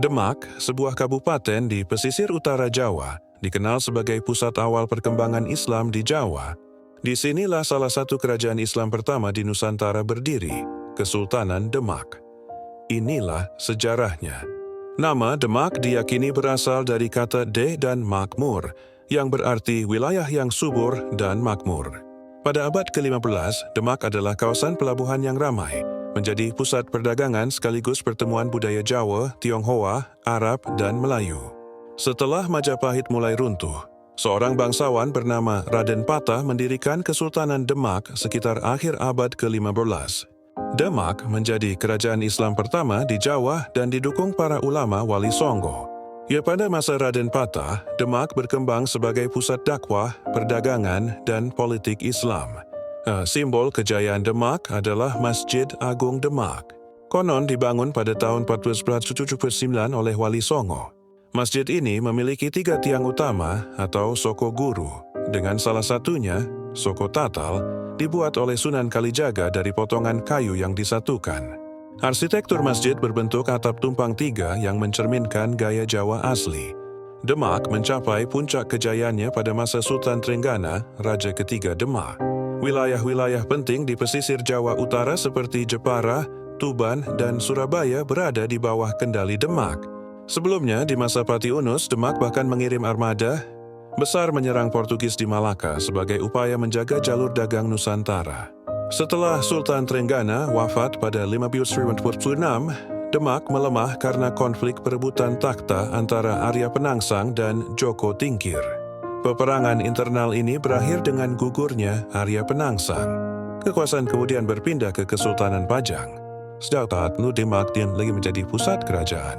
Demak, sebuah kabupaten di pesisir utara Jawa, dikenal sebagai pusat awal perkembangan Islam di Jawa. Disinilah salah satu kerajaan Islam pertama di Nusantara berdiri, Kesultanan Demak. Inilah sejarahnya. Nama Demak diyakini berasal dari kata de dan makmur, yang berarti wilayah yang subur dan makmur. Pada abad ke-15, Demak adalah kawasan pelabuhan yang ramai, menjadi pusat perdagangan sekaligus pertemuan budaya Jawa, Tionghoa, Arab, dan Melayu. Setelah Majapahit mulai runtuh, seorang bangsawan bernama Raden Patah mendirikan Kesultanan Demak sekitar akhir abad ke-15. Demak menjadi kerajaan Islam pertama di Jawa dan didukung para ulama Wali Songo. Pada masa Raden Patah, Demak berkembang sebagai pusat dakwah, perdagangan, dan politik Islam. Simbol kejayaan Demak adalah Masjid Agung Demak. Konon dibangun pada tahun 1479 oleh Wali Songo. Masjid ini memiliki 3 tiang utama atau soko guru, dengan salah satunya, soko tatal, dibuat oleh Sunan Kalijaga dari potongan kayu yang disatukan. Arsitektur masjid berbentuk atap tumpang 3 yang mencerminkan gaya Jawa asli. Demak mencapai puncak kejayaannya pada masa Sultan Trenggana, Raja ketiga Demak. Wilayah-wilayah penting di pesisir Jawa Utara seperti Jepara, Tuban, dan Surabaya berada di bawah kendali Demak. Sebelumnya, di masa Pati Unus, Demak bahkan mengirim armada besar menyerang Portugis di Malaka sebagai upaya menjaga jalur dagang Nusantara. Setelah Sultan Trenggana wafat pada 1546, Demak melemah karena konflik perebutan takhta antara Arya Penangsang dan Joko Tingkir. Peperangan internal ini berakhir dengan gugurnya Arya Penangsang. Kekuasaan kemudian berpindah ke Kesultanan Pajang. Sejak saat itu Demak lagi menjadi pusat kerajaan.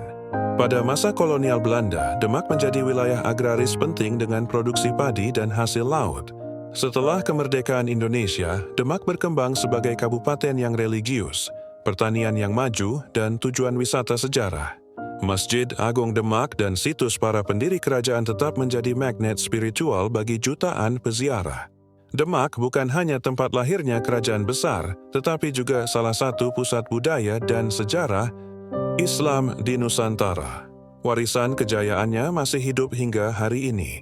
Pada masa kolonial Belanda, Demak menjadi wilayah agraris penting dengan produksi padi dan hasil laut. Setelah kemerdekaan Indonesia, Demak berkembang sebagai kabupaten yang religius, pertanian yang maju, dan tujuan wisata sejarah. Masjid Agung Demak dan situs para pendiri kerajaan tetap menjadi magnet spiritual bagi jutaan peziarah. Demak bukan hanya tempat lahirnya kerajaan besar, tetapi juga salah satu pusat budaya dan sejarah Islam di Nusantara. Warisan kejayaannya masih hidup hingga hari ini.